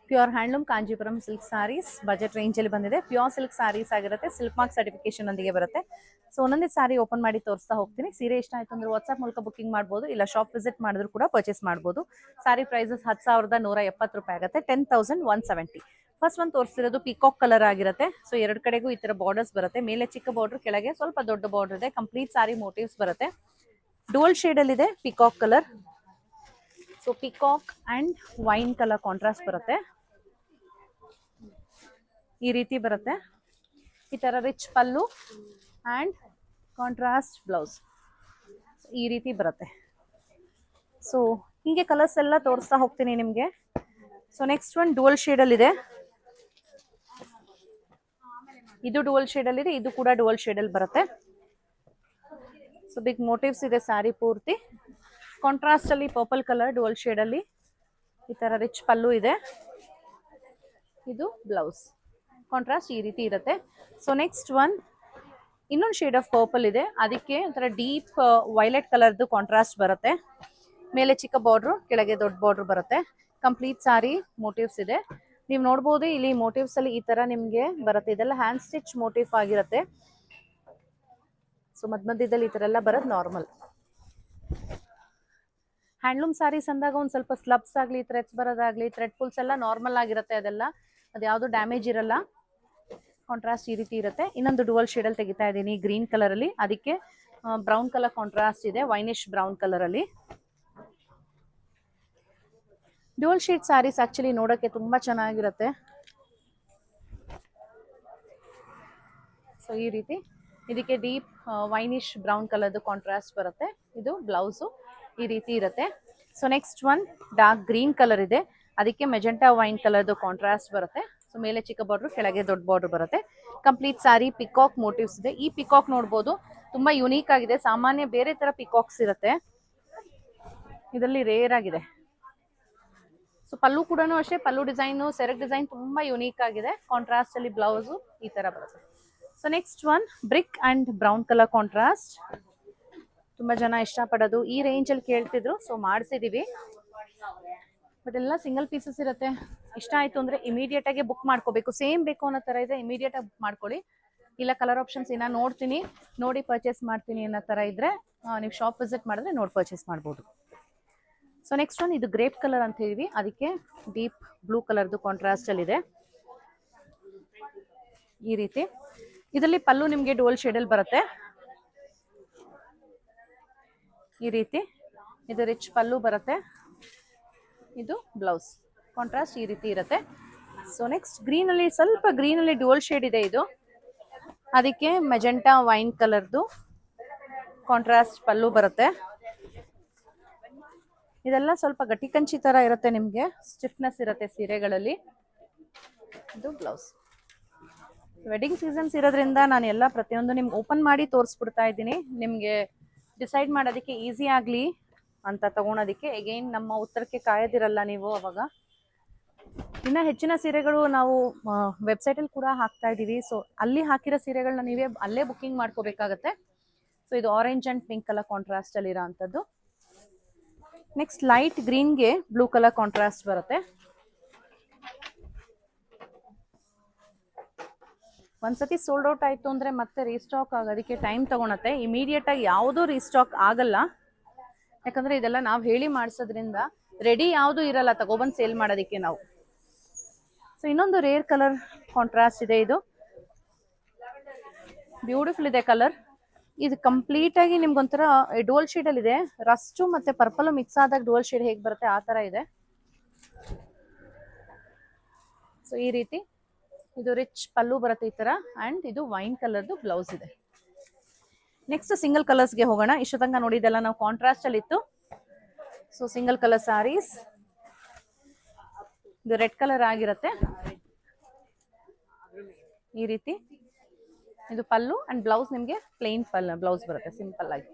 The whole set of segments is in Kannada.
Pure handloom Kanchipuram silk sarees budget ರೇಂಜಲ್ಲಿ ಬಂದಿದೆ. ಪ್ಯೂರ್ ಸಿಲ್ಕ್ ಸಾರೀಸ್ ಆಗಿರುತ್ತೆ, ಸಿಲ್ಕ್ ಮಾರ್ಕ್ ಸರ್ಟಿಫಿಕೇಶನ್ ಒಂದಿಗೆ ಬರುತ್ತೆ. ಸೊ ಒಂದೊಂದೇ ಸಾರಿ ಓಪನ್ ಮಾಡಿ ತೋರಿಸ್ತಾ ಹೋಗ್ತೀನಿ. ಸೀರೆ ಇಷ್ಟ ಆಯ್ತು ಅಂದ್ರೆ ವಾಟ್ಸ್ಆಪ್ ಮೂಲಕ ಬುಕಿಂಗ್ ಮಾಡ್ಬೋದು, ಇಲ್ಲ ಶಾಪ್ ವಿಸಿಟ್ ಮಾಡಿದ್ರು ಕೂಡ ಪರ್ಚೇಸ್ ಮಾಡ್ಬೋದು. ಸಾರಿ ಪ್ರೈಸಸ್ 10,170 ರೂಪಾಯಿ ಆಗುತ್ತೆ, 10,170. ಫಸ್ಟ್ ಒಂದು ತೋರಿಸ್ತಿರೋದು ಪಿಕಾಕ್ ಕಲರ್ ಆಗಿರುತ್ತೆ. ಸೊ ಎರಡು ಕಡೆಗೂ ಈ ತರ ಬಾರ್ಡರ್ಸ್ ಬರುತ್ತೆ, ಮೇಲೆ ಚಿಕ್ಕ ಬಾರ್ಡರ್, ಕೆಳಗೆ ಸ್ವಲ್ಪ ದೊಡ್ಡ ಬಾರ್ಡರ್ ಇದೆ. ಕಂಪ್ಲೀಟ್ ಸಾರಿ ಮೋಟಿವ್ಸ್ ಬರುತ್ತೆ. ಡೋಲ್ ಶೇಡ್ ಅಲ್ಲಿ ಇದೆ peacock colour. So peacock and wine colour contrast ಬರುತ್ತೆ, ಈ ರೀತಿ ಬರುತ್ತೆ. ಈ ತರ rich pallu and contrast blouse ಈ ರೀತಿ ಬರುತ್ತೆ. ಸೊ ಹೀಗೆ ಕಲರ್ಸ್ ಎಲ್ಲ ತೋರಿಸ್ತಾ ಹೋಗ್ತೀನಿ ನಿಮ್ಗೆ. So next one dual shade ಅಲ್ಲಿ ಇದೆ. ಇದು ಡುವಲ್ ಶೇಡ್ ಅಲ್ಲಿ ಇದೆ, ಇದು ಕೂಡ ಡುವಲ್ ಶೇಡ್ ಅಲ್ಲಿ ಬರುತ್ತೆ. ಸೊ ಬಿಗ್ ಮೋಟಿವ್ಸ್ ಇದೆ ಸಾರಿ ಪೂರ್ತಿ. ಕಾಂಟ್ರಾಸ್ಟ್ ಅಲ್ಲಿ ಪರ್ಪಲ್ ಕಲರ್ ಡುವಲ್ ಶೇಡ್ ಅಲ್ಲಿ ಈ ತರ ರಿಚ್ ಪಲ್ಲು ಇದೆ. ಇದು ಬ್ಲೌಸ್ ಕಾಂಟ್ರಾಸ್ಟ್ ಈ ರೀತಿ ಇರುತ್ತೆ. ಸೊ ನೆಕ್ಸ್ಟ್ ಒನ್ ಇನ್ನೊಂದು ಶೇಡ್ ಆಫ್ ಪರ್ಪಲ್ ಇದೆ, ಅದಕ್ಕೆ ಒಂಥರ ಡೀಪ್ ವೈಲೆಟ್ ಕಲರ್ದು ಕಾಂಟ್ರಾಸ್ಟ್ ಬರುತ್ತೆ. ಮೇಲೆ ಚಿಕ್ಕ ಬಾರ್ಡ್ರು, ಕೆಳಗೆ ದೊಡ್ಡ ಬಾರ್ಡ್ರ್ ಬರುತ್ತೆ. ಕಂಪ್ಲೀಟ್ ಸಾರಿ ಮೋಟಿವ್ಸ್ ಇದೆ. ನೀವು ನೋಡ್ಬೋದು ಇಲ್ಲಿ ಮೋಟಿವ್ಸ್ ಅಲ್ಲಿ ಈ ತರ ನಿಮ್ಗೆ ಬರುತ್ತೆ. ಇದೆಲ್ಲ ಹ್ಯಾಂಡ್ ಸ್ಟಿಚ್ ಮೋಟಿವ್ ಆಗಿರುತ್ತೆ. ಸೊ ಮಧ್ಯದಲ್ಲಿ ಈ ತರ ಎಲ್ಲ ಬರೋದು ನಾರ್ಮಲ್. ಹ್ಯಾಂಡ್ಲೂಮ್ ಸಾರೀಸ್ ಅಂದಾಗ ಒಂದು ಸ್ವಲ್ಪ ಸ್ಲಬ್ಸ್ ಆಗಲಿ, ಥ್ರೆಡ್ಸ್ ಬರೋದಾಗ್ಲಿ, ಥ್ರೆಡ್ ಪುಲ್ಸ್ ಎಲ್ಲ ನಾರ್ಮಲ್ ಆಗಿರುತ್ತೆ. ಅದೆಲ್ಲ ಅದ್ಯಾವುದು ಡ್ಯಾಮೇಜ್ ಇರಲ್ಲ. ಕಾಂಟ್ರಾಸ್ಟ್ ಈ ರೀತಿ ಇರುತ್ತೆ. ಇನ್ನೊಂದು ಡುವಲ್ ಶೇಡಲ್ಲಿ ತೆಗಿತಾ ಇದ್ದೀನಿ ಗ್ರೀನ್ ಕಲರ್ ಅಲ್ಲಿ, ಅದಕ್ಕೆ ಬ್ರೌನ್ ಕಲರ್ ಕಾಂಟ್ರಾಸ್ಟ್ ಇದೆ, ವೈನಿಶ್ ಬ್ರೌನ್ ಕಲರ್ ಅಲ್ಲಿ. ಡುವಲ್ ಶೇಡ್ ಸಾರೀಸ್ ಆಕ್ಚುಲಿ ನೋಡೋಕ್ಕೆ ತುಂಬಾ ಚೆನ್ನಾಗಿರುತ್ತೆ. ಸೊ ಈ ರೀತಿ ಇದಕ್ಕೆ ಡೀಪ್ ವೈನಿಶ್ ಬ್ರೌನ್ ಕಲರ್ದು ಕಾಂಟ್ರಾಸ್ಟ್ ಬರುತ್ತೆ. ಇದು ಬ್ಲೌಸು ಈ ರೀತಿ ಇರುತ್ತೆ. So next one dark green colour ಇದೆ, ಅದಕ್ಕೆ ಮೆಜೆಂಟಾ ವೈನ್ ಕಲರ್ದು ಕಾಂಟ್ರಾಸ್ಟ್ ಬರುತ್ತೆ. ಸೊ ಮೇಲೆ ಚಿಕ್ಕ ಬಾರ್ಡ್ರು, ಕೆಳಗೆ ದೊಡ್ಡ ಬಾರ್ಡ್ರ್ ಬರುತ್ತೆ. ಕಂಪ್ಲೀಟ್ ಸಾರಿ ಪಿಕಾಕ್ ಮೋಟಿವ್ಸ್ ಇದೆ. ಈ ಪಿಕಾಕ್ ನೋಡ್ಬೋದು ತುಂಬಾ ಯುನೀಕ್ ಆಗಿದೆ. ಸಾಮಾನ್ಯ ಬೇರೆ ತರ ಪಿಕಾಕ್ಸ್ ಇರುತ್ತೆ, ಇದರಲ್ಲಿ ರೇರ್ ಆಗಿದೆ. ಸೊ ಪಲ್ಲು ಕೂಡ ಅಷ್ಟೇ, ಪಲ್ಲು ಡಿಸೈನು, ಸೆರಗ್ ಡಿಸೈನ್ ತುಂಬಾ ಯುನೀಕ್ ಆಗಿದೆ. ಕಾಂಟ್ರಾಸ್ಟ್ ಅಲ್ಲಿ ಬ್ಲೌಸು ಈ ತರ ಬರುತ್ತೆ. So next one BRIC and brown colour contrast. ತುಂಬಾ ಜನ ಇಷ್ಟಪಡೋದು, ಈ ರೇಂಜ್ ಅಲ್ಲಿ ಕೇಳ್ತಿದ್ರು, ಸೊ ಮಾಡಿಸಿದೀವಿ. ಬಟ್ ಎಲ್ಲ ಸಿಂಗಲ್ ಪೀಸಸ್ ಇರುತ್ತೆ. ಇಷ್ಟ ಆಯ್ತು ಅಂದ್ರೆ ಇಮಿಡಿಯೇಟ್ ಆಗಿ ಬುಕ್ ಮಾಡ್ಕೋಬೇಕು. ಸೇಮ್ ಬೇಕು ಅನ್ನೋ ತರ ಇದೆ, ಇಮಿಡಿಯೇಟ್ ಆಗಿ ಬುಕ್ ಮಾಡ್ಕೊಳ್ಳಿ. ಇಲ್ಲ ಕಲರ್ ಆಪ್ಷನ್ಸ್ ಇನ್ನ ನೋಡ್ತೀನಿ, ನೋಡಿ ಪರ್ಚೇಸ್ ಮಾಡ್ತೀನಿ ಅನ್ನೋ ತರ ಇದ್ರೆ ನೀವು ಶಾಪ್ ವಿಸಿಟ್ ಮಾಡಿದ್ರೆ ನೋಡಿ ಪರ್ಚೇಸ್ ಮಾಡ್ಬೋದು. ಸೊ ನೆಕ್ಸ್ಟ್ ಒನ್ ಇದು ಗ್ರೇಪ್ ಕಲರ್ ಅಂತ ಹೇಳಿವಿ, ಅದಕ್ಕೆ ಡೀಪ್ ಬ್ಲೂ ಕಲರ್ದು ಕಾಂಟ್ರಾಸ್ಟ್ ಅಲ್ಲಿ ಇದೆ ಈ ರೀತಿ. ಇದರಲ್ಲಿ ಪಲ್ಲು ನಿಮ್ಗೆ ಡೋಲ್ ಶೇಡ್ ಅಲ್ಲಿ ಬರುತ್ತೆ ಈ ರೀತಿ. ಇದು ರಿಚ್ ಪಲ್ಲು ಬರುತ್ತೆ, ಇದು ಬ್ಲೌಸ್ ಕಾಂಟ್ರಾಸ್ಟ್ ಈ ರೀತಿ ಇರುತ್ತೆ. ಸೊ ನೆಕ್ಸ್ಟ್ ಗ್ರೀನ್ ಅಲ್ಲಿ, ಸ್ವಲ್ಪ ಗ್ರೀನ್ ಅಲ್ಲಿ ಡುವಲ್ ಶೇಡ್ ಇದೆ ಇದು, ಅದಕ್ಕೆ ಮೆಜೆಂಟಾ ವೈನ್ ಕಲರ್ದು ಕಾಂಟ್ರಾಸ್ಟ್ ಪಲ್ಲು ಬರುತ್ತೆ. ಇದೆಲ್ಲ ಸ್ವಲ್ಪ ಗಟ್ಟಿ ಕಂಚಿ ತರ ಇರುತ್ತೆ, ನಿಮ್ಗೆ ಸ್ಟಿಫ್ನೆಸ್ ಇರುತ್ತೆ ಸೀರೆಗಳಲ್ಲಿ. ಇದು ಬ್ಲೌಸ್. ವೆಡ್ಡಿಂಗ್ ಸೀಸನ್ಸ್ ಇರೋದ್ರಿಂದ ನಾನು ಎಲ್ಲ ಪ್ರತಿಯೊಂದು ನಿಮ್ಗೆ ಓಪನ್ ಮಾಡಿ ತೋರಿಸ್ಬಿಡ್ತಾ ಇದ್ದೀನಿ, ನಿಮ್ಗೆ ಡಿಸೈಡ್ ಮಾಡೋದಕ್ಕೆ ಈಸಿ ಆಗಲಿ ಅಂತ ತಗೊಳೋದಕ್ಕೆ. ಎಗೈನ್ ನಮ್ಮ ಉತ್ತರಕ್ಕೆ ಕಾಯೋದಿರಲ್ಲ ನೀವು ಅವಾಗ. ಇನ್ನು ಹೆಚ್ಚಿನ ಸೀರೆಗಳು ನಾವು ವೆಬ್ಸೈಟಲ್ಲಿ ಕೂಡ ಹಾಕ್ತಾ ಇದ್ದೀವಿ. ಸೊ ಅಲ್ಲಿ ಹಾಕಿರೋ ಸೀರೆಗಳನ್ನ ನೀವೇ ಅಲ್ಲೇ ಬುಕ್ಕಿಂಗ್ ಮಾಡ್ಕೋಬೇಕಾಗತ್ತೆ. ಸೊ ಇದು orange and pink colour contrast ಅಲ್ಲಿ ಇರೋ ಅಂಥದ್ದು. ನೆಕ್ಸ್ಟ್ ಲೈಟ್ ಗ್ರೀನ್ಗೆ ಬ್ಲೂ ಕಲರ್ ಕಾಂಟ್ರಾಸ್ಟ್ ಬರುತ್ತೆ. ಒಂದ್ಸತಿ ಸೋಲ್ಡ್ ಔಟ್ ಆಯ್ತು ಅಂದ್ರೆ ಮತ್ತೆ ರೀಸ್ಟಾಕ್ ಆಗೋದಕ್ಕೆ ಟೈಮ್ ತಗೊಳತ್ತೆ. ಇಮಿಡಿಯೇಟ್ ಆಗಿ ಯಾವುದೂ ರೀಸ್ಟಾಕ್ ಆಗಲ್ಲ, ಯಾಕಂದ್ರೆ ಇದೆಲ್ಲ ನಾವು ಹೇಳಿ ಮಾಡಿಸೋದ್ರಿಂದ ರೆಡಿ ಯಾವುದು ಇರಲ್ಲ ತಗೊಬಂದು ಸೇಲ್ ಮಾಡೋದಕ್ಕೆ ನಾವು. ಸೊ ಇನ್ನೊಂದು ರೇರ್ ಕಲರ್ ಕಾಂಟ್ರಾಸ್ಟ್ ಇದೆ, ಇದು ಬ್ಯೂಟಿಫುಲ್ ಇದೆ ಕಲರ್. ಇದು ಕಂಪ್ಲೀಟ್ ಆಗಿ ನಿಮ್ಗೊಂಥರ ಡೋಲ್ ಶೇಡ್ ಅಲ್ಲಿ ಇದೆ, ರಸ್ಟು ಮತ್ತೆ ಪರ್ಪಲ್ ಮಿಕ್ಸ್ ಆದಾಗ ಡೋಲ್ ಶೇಡ್ ಹೇಗೆ ಬರುತ್ತೆ ಆ ತರ ಇದೆ. ಸೊ ಈ ರೀತಿ ಇದು ರಿಚ್ ಪಲ್ಲು ಬರುತ್ತೆ ಈ ತರ, ಅಂಡ್ ಇದು ವೈನ್ ಕಲರ್ದು ಬ್ಲೌಸ್ ಇದೆ. ನೆಕ್ಸ್ಟ್ ಸಿಂಗಲ್ ಕಲರ್ಸ್ಗೆ ಹೋಗೋಣ. ಇಷ್ಟು ತನಕ ನೋಡಿದೆಲ್ಲ ನಾವು ಕಾಂಟ್ರಾಸ್ಟ್ ಅಲ್ಲಿ ಇತ್ತು. ಸೊ ಸಿಂಗಲ್ ಕಲರ್ ಸಾರೀಸ್, ಇದು ರೆಡ್ ಕಲರ್ ಆಗಿರುತ್ತೆ ಈ ರೀತಿ. ಇದು ಪಲ್ಲು ಅಂಡ್ ಬ್ಲೌಸ್ ನಿಮಗೆ ಪ್ಲೇನ್ ಬ್ಲೌಸ್ ಬರುತ್ತೆ ಸಿಂಪಲ್ ಆಗಿ.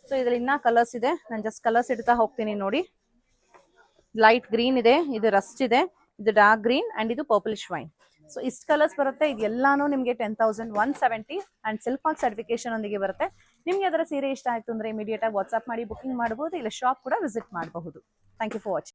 ಸೊ ಇದ್ರಲ್ಲಿ ಇನ್ನ ಕಲರ್ಸ್ ಇದೆ, ನಾನು ಜಸ್ಟ್ ಕಲರ್ಸ್ ಇಡ್ತಾ ಹೋಗ್ತೀನಿ ನೋಡಿ. ಲೈಟ್ ಗ್ರೀನ್ ಇದೆ, ಇದು ರಸ್ಟ್ ಇದೆ, ಇದು ಡಾರ್ಕ್ ಗ್ರೀನ್ ಅಂಡ್ ಇದು ಪರ್ಪಲಿಶ್ ವೈನ್. ಸೊ ಇಷ್ಟು ಕಲರ್ಸ್ ಬರುತ್ತೆ. ಇದೆಲ್ಲಾನು ನಿಮಗೆ 10,170 ಅಂಡ್ ಸಿಲ್ಕ್ ಮಾರ್ಕ್ ಸರ್ಟಿಫಿಕೇಶನ್ ಒಂದಿಗೆ ಬರುತ್ತೆ. ನಿಮ್ಗೆ ಅದರ ಸೀರೆ ಇಷ್ಟ ಆಯ್ತು ಅಂದ್ರೆ ಇಮಿಡಿಯೇಟ್ ಆಗಿ ವಾಟ್ಸ್ಆಪ್ ಮಾಡಿ ಬುಕಿಂಗ್ ಮಾಡಬಹುದು, ಇಲ್ಲ ಶಾಪ್ ಕೂಡ ವಿಸಿಟ್ ಮಾಡಬಹುದು. Thank you for watching.